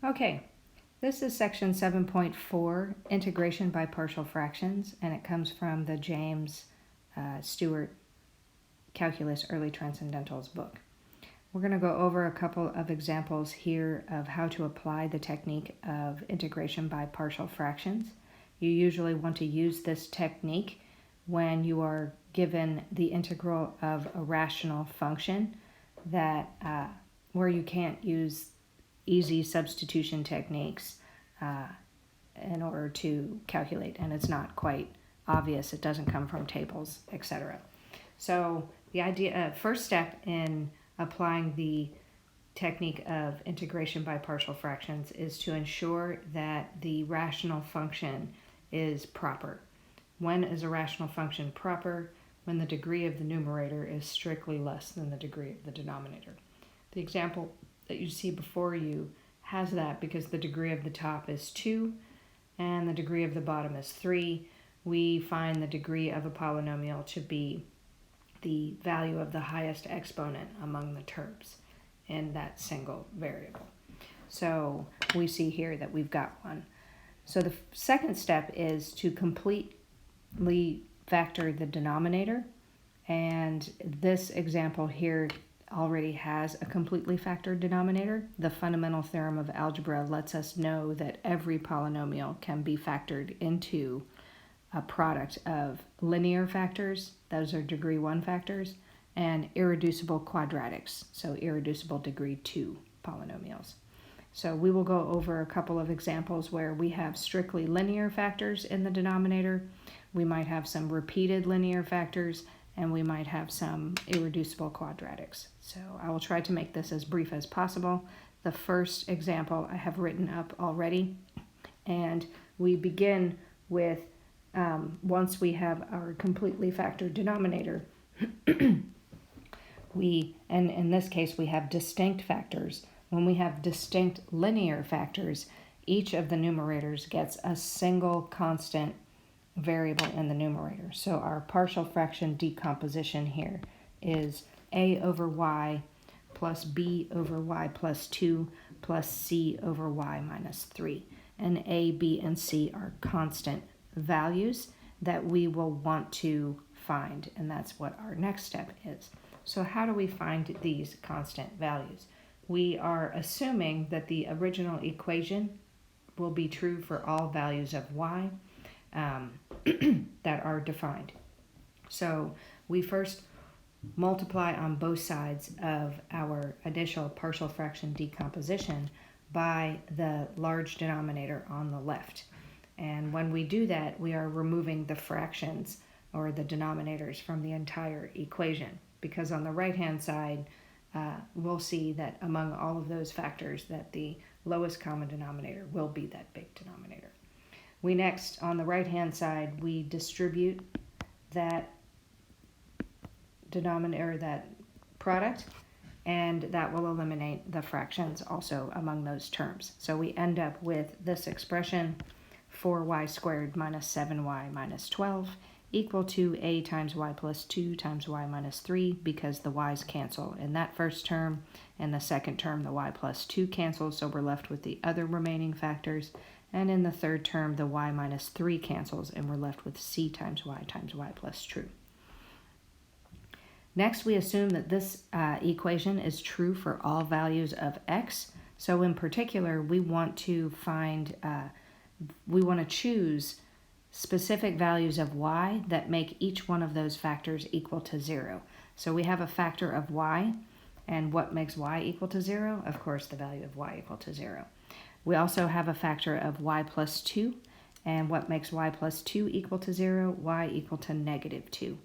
Okay, this is section 7.4, Integration by Partial Fractions, and it comes from the James Stewart Calculus Early Transcendentals book. We're going to go over a couple of examples here of how to apply the technique of integration by partial fractions. You usually want to use this technique when you are given the integral of a rational function that where you can't use easy substitution techniques in order to calculate, and it's not quite obvious, it doesn't come from tables, etc. So the first step in applying the technique of integration by partial fractions is to ensure that the rational function is proper. When is a rational function proper? When the degree of the numerator is strictly less than the degree of the denominator. The example that you see before you has that because the degree of the top is 2 and the degree of the bottom is 3. We find the degree of a polynomial to be the value of the highest exponent among the terms in that single variable. So we see here that we've got one. So the second step is to completely factor the denominator, and this example here already has a completely factored denominator. The fundamental theorem of algebra lets us know that every polynomial can be factored into a product of linear factors, those are degree 1 factors, and irreducible quadratics, so irreducible degree 2 polynomials. So we will go over a couple of examples where we have strictly linear factors in the denominator, we might have some repeated linear factors, and we might have some irreducible quadratics. So I will try to make this as brief as possible. The first example I have written up already, and we begin with once we have our completely factored denominator, and in this case we have distinct factors. When we have distinct linear factors, each of the numerators gets a single constant variable in the numerator. So our partial fraction decomposition here is a over y plus b over y plus 2 plus c over y minus 3. And a, b, and c are constant values that we will want to find, and that's what our next step is. So how do we find these constant values? We are assuming that the original equation will be true for all values of y that are defined. So we first multiply on both sides of our initial partial fraction decomposition by the large denominator on the left. And when we do that, we are removing the fractions or the denominators from the entire equation, because on the right-hand side, we'll see that among all of those factors that the lowest common denominator will be that big denominator. We next, on the right-hand side, we distribute that denominator, that product, and that will eliminate the fractions also among those terms. So we end up with this expression, 4y squared minus 7y minus 12 equal to a times y plus 2 times y minus 3, because the y's cancel in that first term. In the second term, the y plus 2 cancels, so we're left with the other remaining factors. And in the third term, the y minus 3 cancels, and we're left with c times y plus true. Next, we assume that this equation is true for all values of x. So in particular, we want to choose specific values of y that make each one of those factors equal to 0. So we have a factor of y, and what makes y equal to 0? Of course, the value of y equal to 0. We also have a factor of y plus 2, and what makes y plus 2 equal to 0? Y equal to negative 2.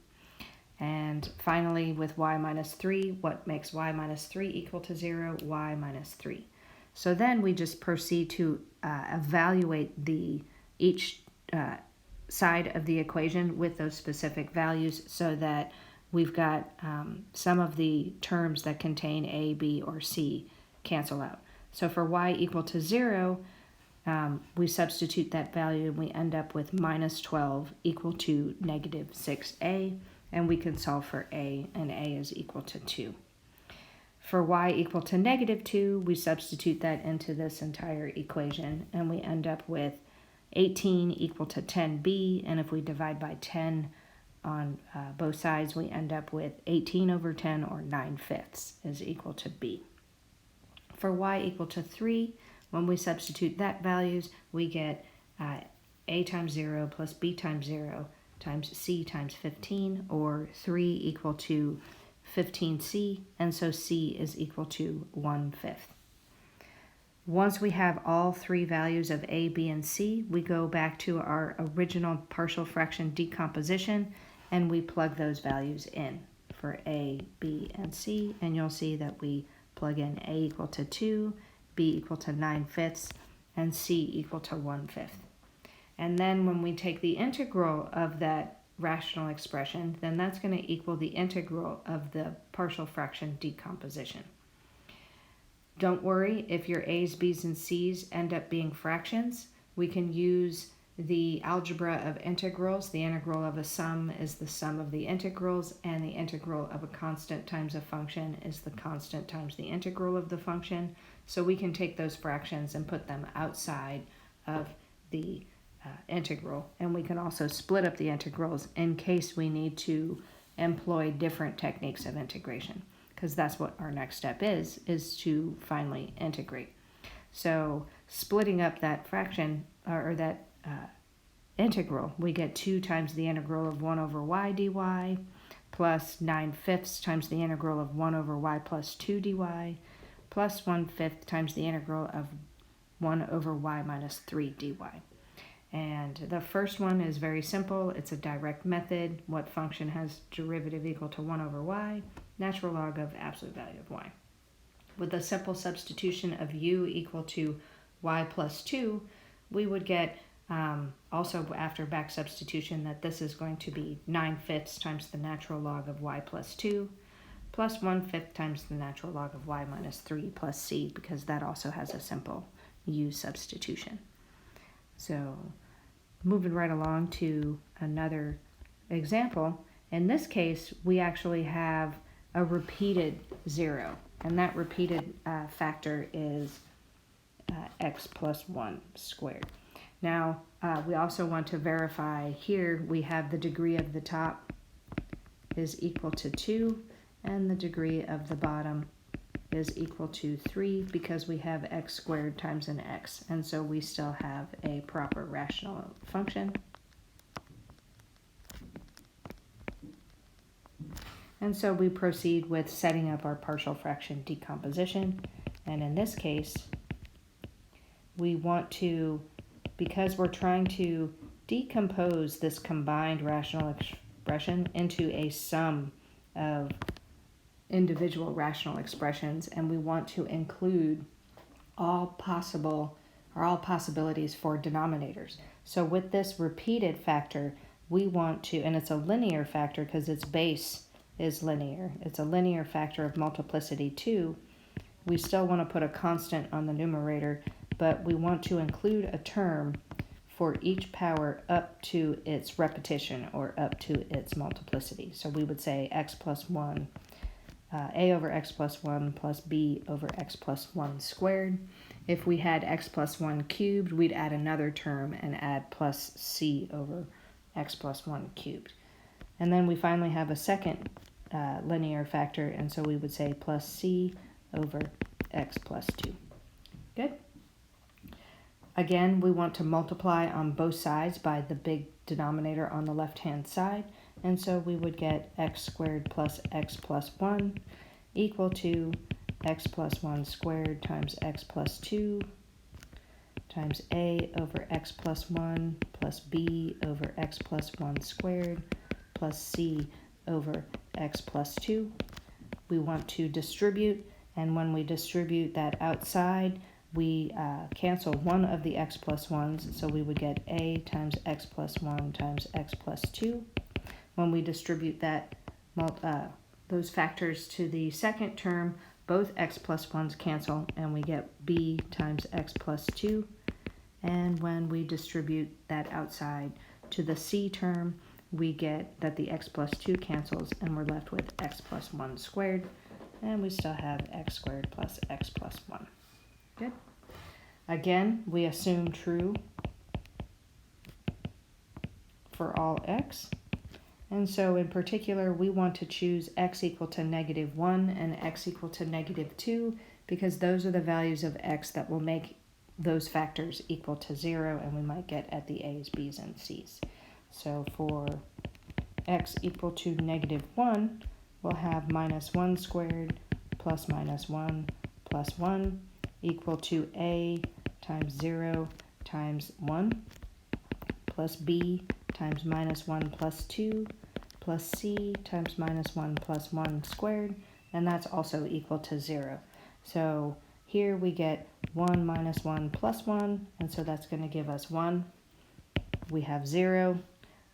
And finally, with y minus 3, what makes y minus 3 equal to 0? Y minus 3. So then we just proceed to evaluate each side of the equation with those specific values, so that we've got some of the terms that contain a, b, or c cancel out. So for y equal to 0, we substitute that value and we end up with minus 12 equal to negative 6a, and we can solve for a, and a is equal to 2. For y equal to -2, we substitute that into this entire equation, and we end up with 18 equal to 10b, and if we divide by 10 on both sides, we end up with 18 over 10, or 9/5 is equal to b. For y equal to 3, when we substitute that values, we get a times 0 plus b times 0 times c times 15, or 3 equal to 15c, and so c is equal to 1/5. Once we have all three values of a, b, and c, we go back to our original partial fraction decomposition, and we plug those values in for a, b, and c, and you'll see that we plug in a equal to 2, b equal to 9/5, and c equal to 1/5. And then when we take the integral of that rational expression, then that's going to equal the integral of the partial fraction decomposition. Don't worry if your a's, b's, and c's end up being fractions. We can use the algebra of integrals. The integral of a sum is the sum of the integrals, and the integral of a constant times a function is the constant times the integral of the function. So we can take those fractions and put them outside of the integral, and we can also split up the integrals in case we need to employ different techniques of integration, because that's what our next step is to finally integrate. So splitting up that fraction, or that integral, we get 2 times the integral of 1 over y dy, plus 9/5 times the integral of 1 over y plus 2 dy, plus 1/5 times the integral of 1 over y minus 3 dy. And the first one is very simple. It's a direct method. What function has derivative equal to 1 over y? Natural log of absolute value of y. With a simple substitution of u equal to y plus 2, we would get, also after back substitution, that this is going to be 9/5 times the natural log of y plus 2, plus 1/5 times the natural log of y minus 3 plus c, because that also has a simple u substitution. So moving right along to another example. In this case, we actually have a repeated 0, and that repeated factor is x plus 1 squared. Now, we also want to verify here we have the degree of the top is equal to 2, and the degree of the bottom is equal to 3, because we have x squared times an x, and so we still have a proper rational function. And so we proceed with setting up our partial fraction decomposition, and in this case we want to, because we're trying to decompose this combined rational expression into a sum of individual rational expressions, and we want to include all possibilities for denominators. So with this repeated factor, we want to, and it's a linear factor because its base is linear, it's a linear factor of multiplicity 2. We still want to put a constant on the numerator, but we want to include a term for each power up to its repetition, or up to its multiplicity. So we would say x plus 1, a over x plus 1 plus b over x plus 1 squared. If we had x plus 1 cubed, we'd add another term and add plus c over x plus 1 cubed. And then we finally have a second linear factor, and so we would say plus c over x plus 2. Good. Again, we want to multiply on both sides by the big denominator on the left-hand side, and so we would get x squared plus x plus 1 equal to x plus 1 squared times x plus 2 times a over x plus 1 plus b over x plus 1 squared plus c over x plus 2. We want to distribute, and when we distribute that outside, we cancel one of the x plus 1's, so we would get a times x plus 1 times x plus 2. When we distribute that those factors to the second term, both x plus 1's cancel, and we get b times x plus 2. And when we distribute that outside to the c term, we get that the x plus 2 cancels, and we're left with x plus 1 squared. And we still have x squared plus x plus 1. Good. Again, we assume true for all x. And so in particular, we want to choose x equal to -1 and x equal to -2 because those are the values of x that will make those factors equal to 0 and we might get at the a's, b's, and c's. So for x equal to -1, we'll have -1 squared plus -1 plus 1 equal to a times 0 times 1 plus b times -1 plus 2 plus c times -1 plus 1 squared, and that's also equal to 0. So here we get 1 minus 1 plus 1, and so that's going to give us 1. We have 0,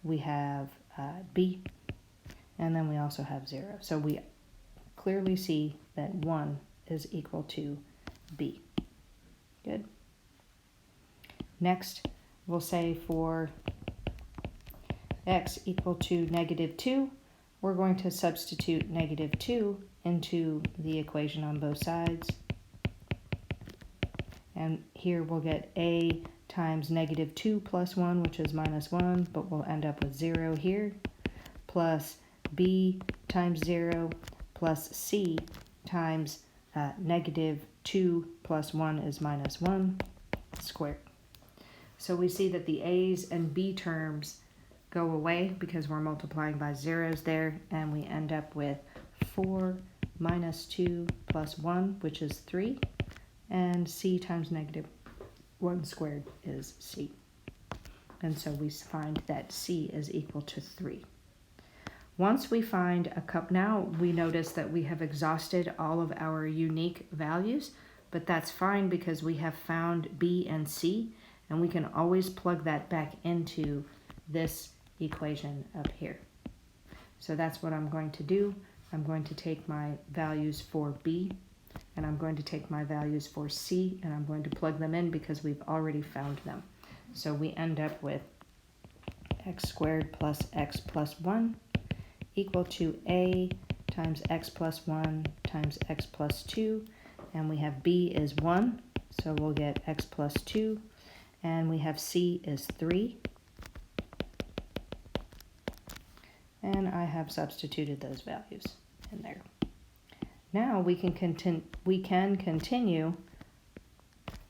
we have b, and then we also have 0. So we clearly see that 1 is equal to b. Good. Next, we'll say for x equal to -2, we're going to substitute -2 into the equation on both sides. And here we'll get a times -2 plus 1, which is -1, but we'll end up with 0 here, plus b times 0 plus c times -2 plus 1 is -1 squared. So we see that the a's and b terms go away because we're multiplying by zeros there, and we end up with 4 minus 2 plus 1, which is 3, and c times -1 squared is c. And so we find that c is equal to 3. Once we find a cup, now we notice that we have exhausted all of our unique values, but that's fine because we have found b and c, and we can always plug that back into this equation up here. So that's what I'm going to do. I'm going to take my values for b, and I'm going to take my values for c, and I'm going to plug them in because we've already found them. So we end up with x squared plus x plus 1 equal to a times x plus 1 times x plus 2, and we have b is 1, so we'll get x plus 2, and we have c is 3. And I have substituted those values in there. Now we can continue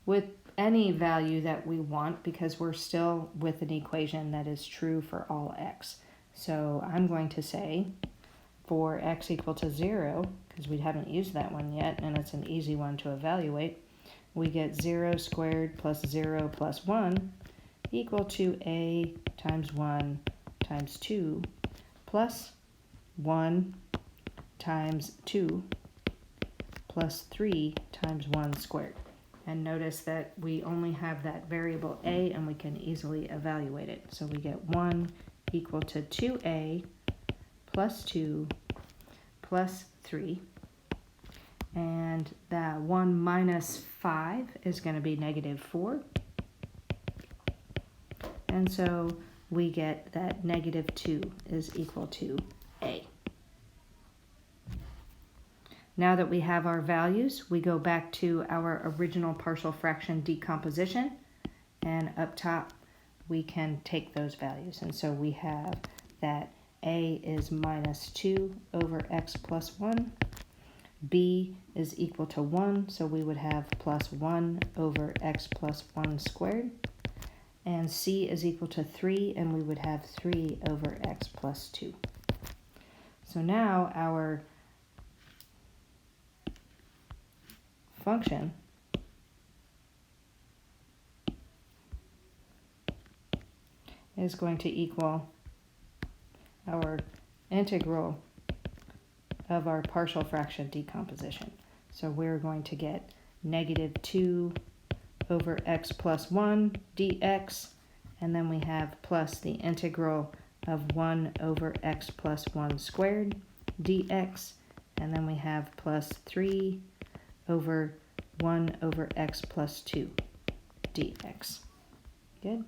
with any value that we want because we're still with an equation that is true for all x. So I'm going to say for x equal to 0, because we haven't used that one yet, and it's an easy one to evaluate, we get 0 squared plus 0 plus 1 equal to a times 1 times 2 plus 1 times 2 plus 3 times 1 squared. And notice that we only have that variable a, and we can easily evaluate it. So we get 1 equal to 2a plus 2 plus 3. And that 1 minus 5 is going to be -4. And so we get that -2 is equal to a. Now that we have our values, we go back to our original partial fraction decomposition, and up top we can take those values. And so we have that a is -2 over x plus 1, b is equal to 1, so we would have plus 1 over x plus 1 squared, and c is equal to 3, and we would have 3 over x plus 2. So now our function is going to equal our integral of our partial fraction decomposition. So we're going to get -2 over x plus 1 dx, and then we have plus the integral of 1 over x plus 1 squared dx, and then we have plus 3 over 1 over x plus 2 dx. Good.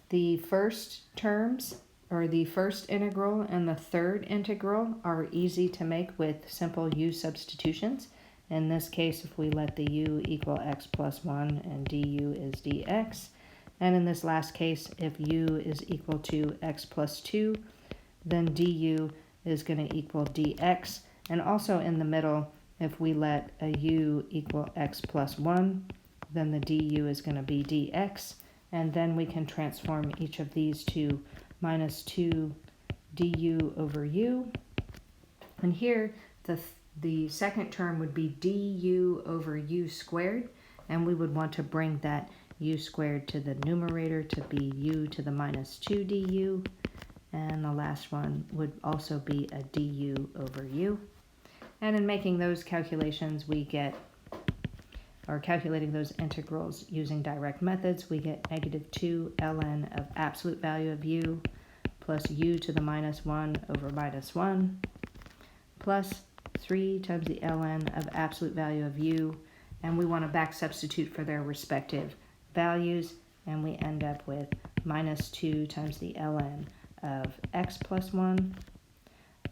The first terms or the first integral and the third integral are easy to make with simple u substitutions. In this case, if we let the u equal x plus 1 and du is dx, and in this last case, if u is equal to x plus 2, then du is going to equal dx. And also in the middle, if we let a u equal x plus 1, then the du is going to be dx. And then we can transform each of these to minus 2 du over u. And here, the second term would be du over u squared. And we would want to bring that u squared to the numerator to be u to the minus 2 du. And the last one would also be a du over u. And in making those calculations, we get, or calculating those integrals using direct methods, we get negative 2 ln of absolute value of u plus u to the minus 1 over minus 1 plus 3 times the ln of absolute value of u. And we want to back substitute for their respective values, and we end up with minus 2 times the ln of x plus 1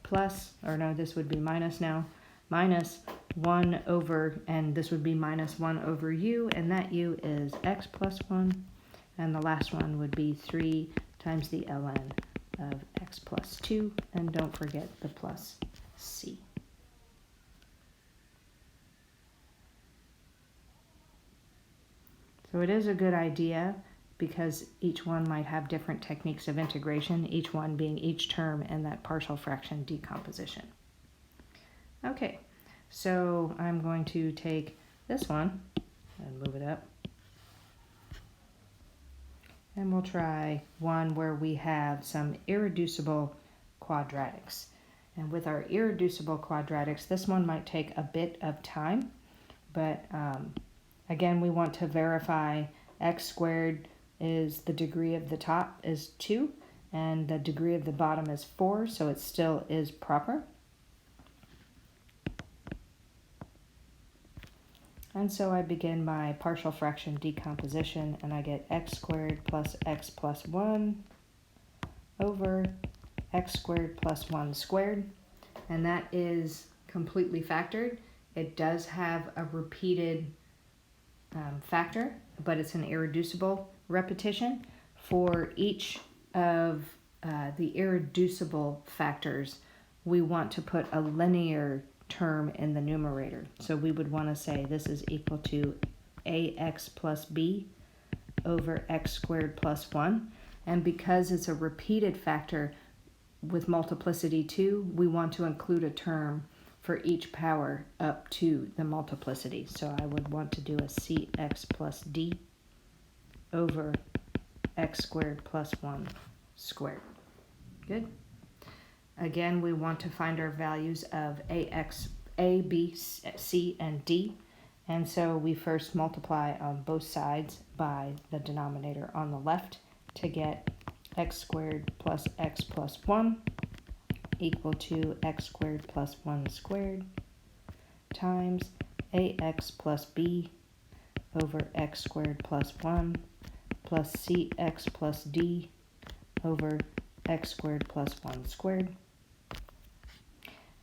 plus, or no, this would be minus now, minus 1 over, and this would be minus 1 over u, and that u is x plus 1, and the last one would be 3 times the ln of x plus 2, and don't forget the plus c. So it is a good idea, because each one might have different techniques of integration, each one being each term in that partial fraction decomposition. Okay, so I'm going to take this one and move it up. And we'll try one where we have some irreducible quadratics. And with our irreducible quadratics, this one might take a bit of time, but again, we want to verify x squared is the degree of the top is 2, and the degree of the bottom is 4, so it still is proper. And so I begin my partial fraction decomposition, and I get x squared plus x plus 1 over x squared plus 1 squared. And that is completely factored. It does have a repeated factor, but it's an irreducible repetition. For each of the irreducible factors, we want to put a linear term in the numerator. So we would want to say this is equal to ax plus b over x squared plus 1. And because it's a repeated factor with multiplicity 2, we want to include a term for each power up to the multiplicity. So I would want to do a cx plus d over x squared plus 1 squared. Good. Again, we want to find our values of ax, a, b, c, and d. And so we first multiply on both sides by the denominator on the left to get x squared plus x plus 1 equal to x squared plus 1 squared times ax plus b over x squared plus 1 plus cx plus d over x squared plus 1 squared.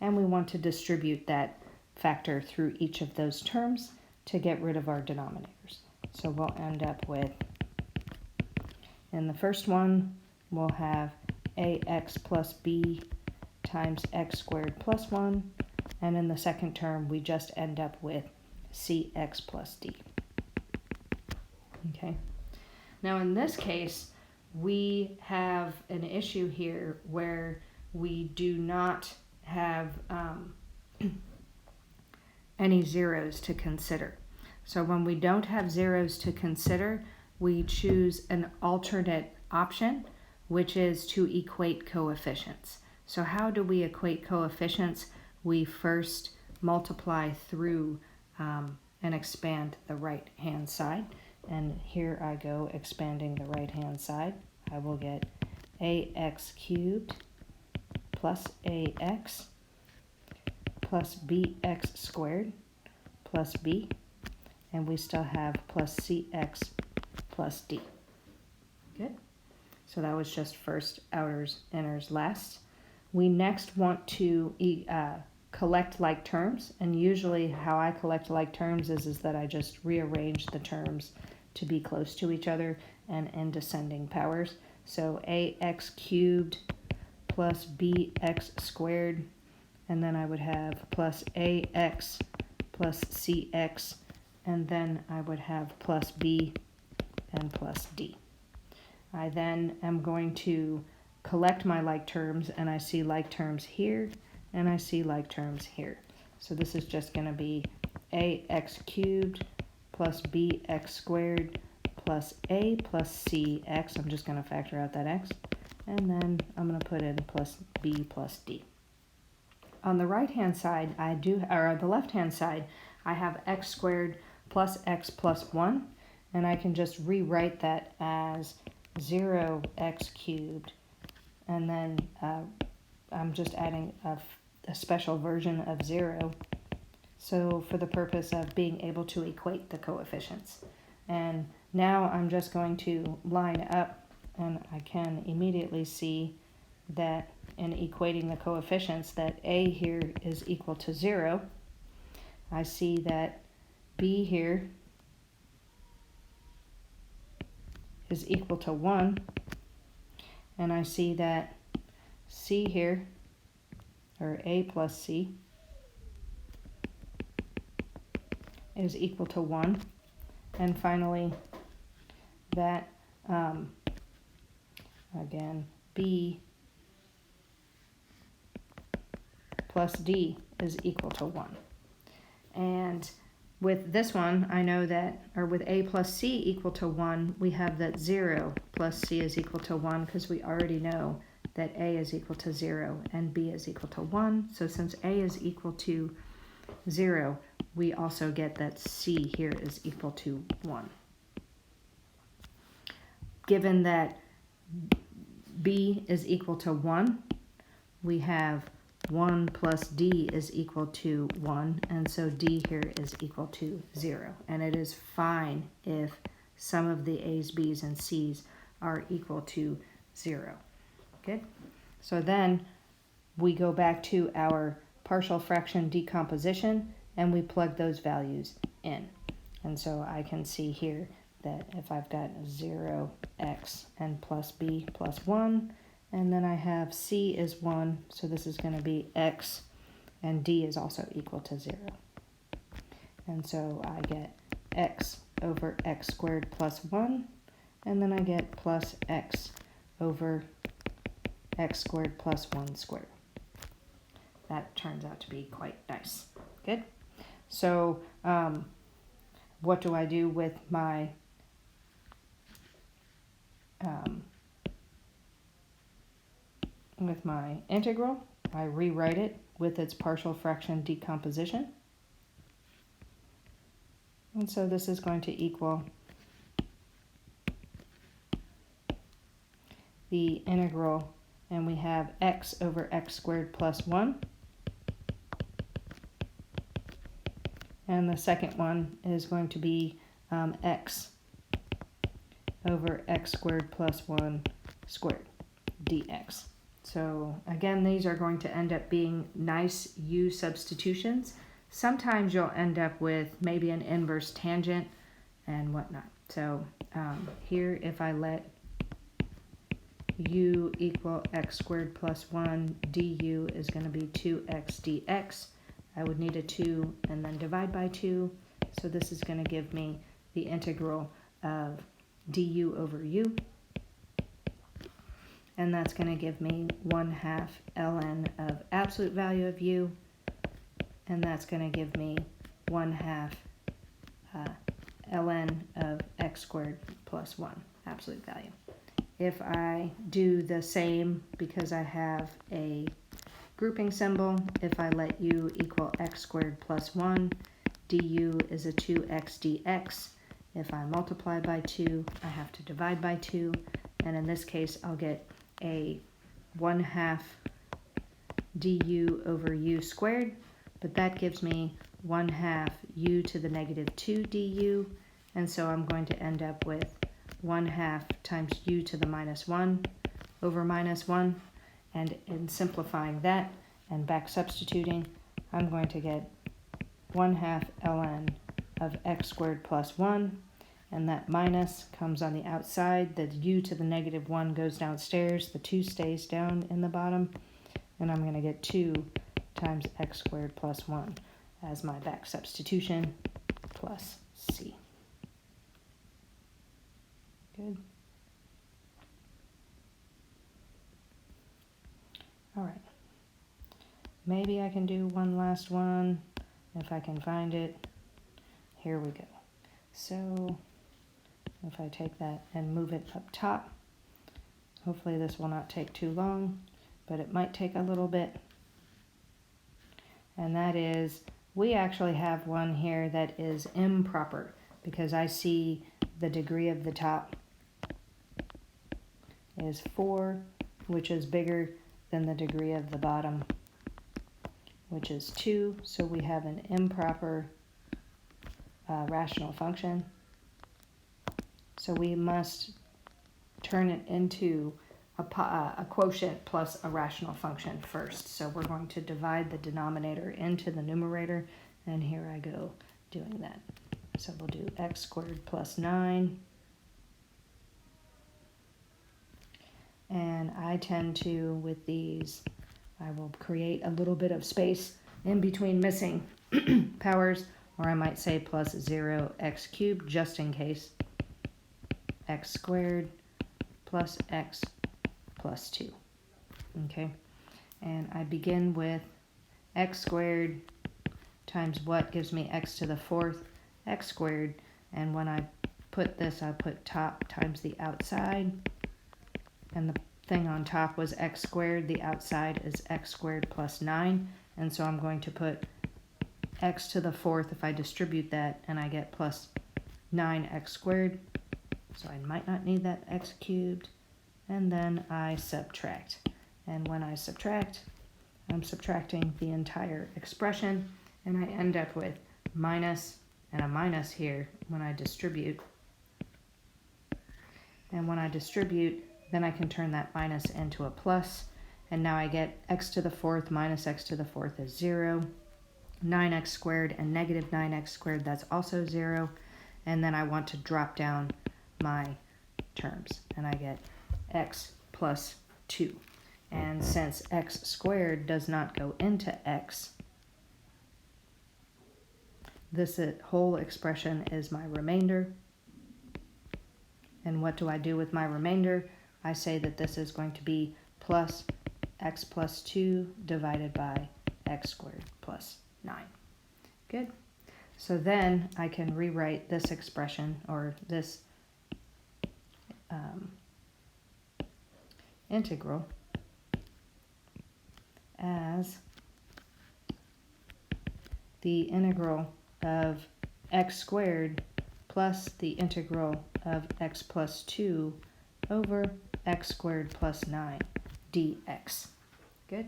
And we want to distribute that factor through each of those terms to get rid of our denominators. So we'll end up with, in the first one, we'll have ax plus b times x squared plus 1, and in the second term, we just end up with cx plus d. Okay. Now in this case, we have an issue here where we do not have any zeros to consider. So when we don't have zeros to consider, we choose an alternate option, which is to equate coefficients. So how do we equate coefficients? We first multiply through and expand the right-hand side. And here I go expanding the right-hand side. I will get ax cubed plus ax plus bx squared plus b, and we still have plus cx plus d. Good. So that was just first, outers, inners, last. We next want to collect like terms, and usually how I collect like terms is that I just rearrange the terms to be close to each other and in descending powers. So ax cubed plus bx squared, and then I would have plus ax plus cx, and then I would have plus b and plus d. I then am going to collect my like terms, and I see like terms here, and I see like terms here. So this is just going to be ax cubed plus bx squared plus a plus cx. I'm just going to factor out that x, and then I'm going to put in plus b plus d. On the right-hand side, the left-hand side, I have x squared plus x plus 1, and I can just rewrite that as 0x cubed, and then I'm just adding a special version of 0, so for the purpose of being able to equate the coefficients. And now I'm just going to line up, and I can immediately see that in equating the coefficients that a here is equal to 0. I see that b here is equal to 1, and I see that c here, or a plus c, is equal to 1, and finally that again b plus d is equal to 1. And with this one, I know that, or with a plus c equal to 1, we have that 0 plus c is equal to 1, because we already know that a is equal to 0 and b is equal to 1. So since a is equal to 0, we also get that c here is equal to 1. Given that b is equal to 1, we have 1 plus d is equal to 1, and so d here is equal to 0. And it is fine if some of the a's, b's, and c's are equal to 0. Okay? So then we go back to our partial fraction decomposition, and we plug those values in. And so I can see here that if I've got 0x and plus b plus 1, and then I have c is 1, so this is going to be x, and d is also equal to 0. And so I get x over x squared plus 1, and then I get plus x over x squared plus 1 squared. That turns out to be quite nice. Good. So what do I do with my integral? I rewrite it with its partial fraction decomposition. And so this is going to equal the integral, and we have x over x squared plus 1. And the second one is going to be x over x squared plus 1 squared dx. So again, these are going to end up being nice u substitutions. Sometimes you'll end up with maybe an inverse tangent and whatnot. So here, if I let u equal x squared plus 1, du is going to be 2x dx. I would need a 2 and then divide by 2. So this is going to give me the integral of du over u. And that's going to give me 1/2 ln of absolute value of u. And that's going to give me 1/2 ln of x squared plus 1 absolute value. If I do the same, because I have a grouping symbol, if I let u equal x squared plus 1, du is a 2x dx. If I multiply by 2, I have to divide by 2. And in this case, I'll get a 1/2 du over u squared, but that gives me 1/2 u to the negative 2 du, and so I'm going to end up with 1/2 times u to the minus 1 over minus 1. And in simplifying that and back substituting, I'm going to get 1/2 ln of x squared plus 1. And that minus comes on the outside. The u to the negative 1 goes downstairs. The 2 stays down in the bottom. And I'm going to get 2 times x squared plus 1 as my back substitution plus c. Good. All right. Maybe I can do one last one if I can find it. Here we go. So if I take that and move it up top, hopefully this will not take too long, but it might take a little bit. And that is, we actually have one here that is improper because I see the degree of the top is 4, which is bigger than the degree of the bottom, which is 2. So we have an improper rational function. So we must turn it into a quotient plus a rational function first. So we're going to divide the denominator into the numerator, and here I go doing that. So we'll do x squared plus 9. And I tend to, with these, I will create a little bit of space in between missing powers, or I might say plus 0x cubed, just in case. X squared plus x plus 2. Okay, and I begin with x squared times what gives me x to the 4th, x squared, and when I put this, I put top times the outside, and the thing on top was x squared, the outside is x squared plus 9, and so I'm going to put x to the 4th if I distribute that, and I get plus 9x squared. So I might not need that x cubed. And then I subtract. And when I subtract, I'm subtracting the entire expression. And I end up with minus and a minus here when I distribute. And when I distribute, then I can turn that minus into a plus. And now I get x to the 4th minus x to the 4th is 0. 9x squared and negative 9x squared, that's also 0. And then I want to drop down my terms, and I get x plus 2. And since x squared does not go into x, this whole expression is my remainder. And what do I do with my remainder? I say that this is going to be plus x plus 2 divided by x squared plus 9. Good. So then I can rewrite this expression, or this integral, as the integral of x squared plus the integral of x plus 2 over x squared plus 9 dx. Good.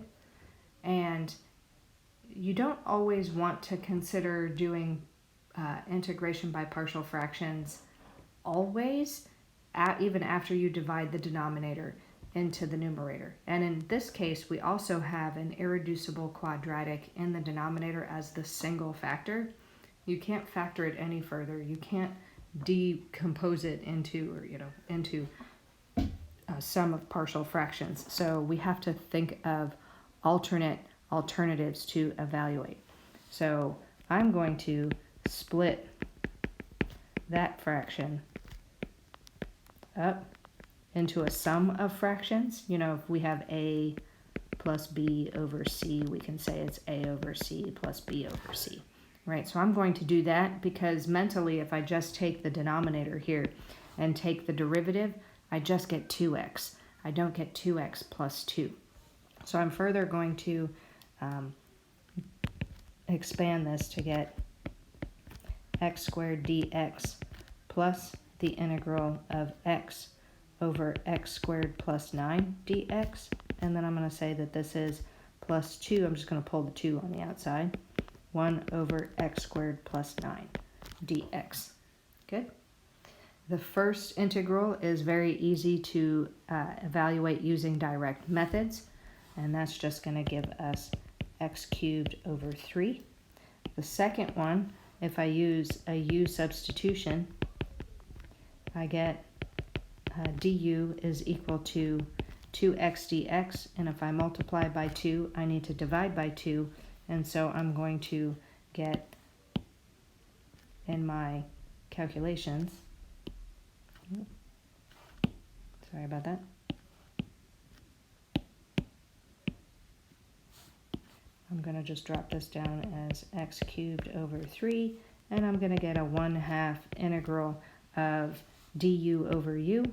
And you don't always want to consider doing integration by partial fractions always, even after you divide the denominator into the numerator. And in this case, we also have an irreducible quadratic in the denominator as the single factor. You can't factor it any further. You can't decompose it into, into a sum of partial fractions. So we have to think of alternatives to evaluate. So I'm going to split that fraction up into a sum of fractions. If we have a plus b over c, we can say it's a over c plus b over c, right? So I'm going to do that because mentally, if I just take the denominator here and take the derivative, I just get 2x. I don't get 2x plus 2. So I'm further going to expand this to get x squared dx plus the integral of x over x squared plus 9 dx. And then I'm going to say that this is plus 2. I'm just going to pull the 2 on the outside. 1 over x squared plus 9 dx. Good. The first integral is very easy to evaluate using direct methods, and that's just going to give us x cubed over 3. The second one, if I use a u substitution, I get du is equal to 2x dx, and if I multiply by 2, I need to divide by 2, and so I'm going to get, in my calculations, sorry about that, I'm going to just drop this down as x cubed over 3, and I'm going to get a 1/2 integral of du over u.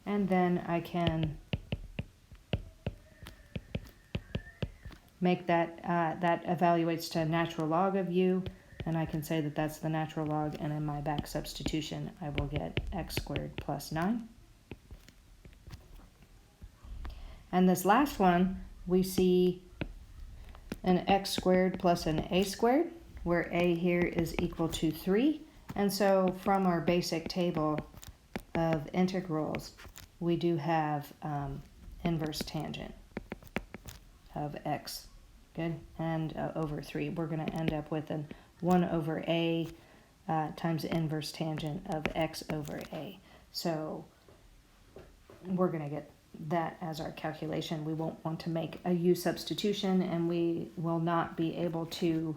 And then I can make that, that evaluates to natural log of u, and I can say that that's the natural log, and in my back substitution I will get x squared plus 9. And this last one, we see an x squared plus an a squared, where a here is equal to 3. And so from our basic table of integrals, we do have inverse tangent of x, good, and over 3. We're going to end up with an 1 over a times the inverse tangent of x over a. So we're going to get that as our calculation. We won't want to make a u substitution, and we will not be able to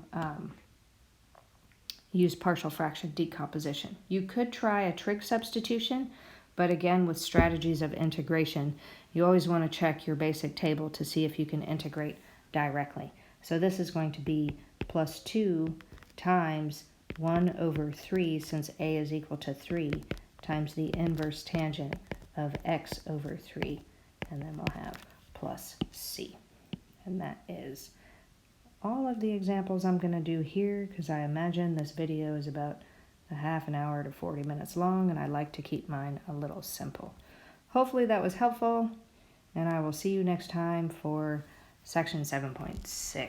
use partial fraction decomposition. You could try a trig substitution, but again, with strategies of integration, you always want to check your basic table to see if you can integrate directly. So this is going to be plus 2 times 1 over 3, since a is equal to 3, times the inverse tangent of x over 3, and then we'll have plus c. And that is all of the examples I'm going to do here, because I imagine this video is about a half an hour to 40 minutes long, and I like to keep mine a little simple. Hopefully that was helpful, and I will see you next time for section 7.6.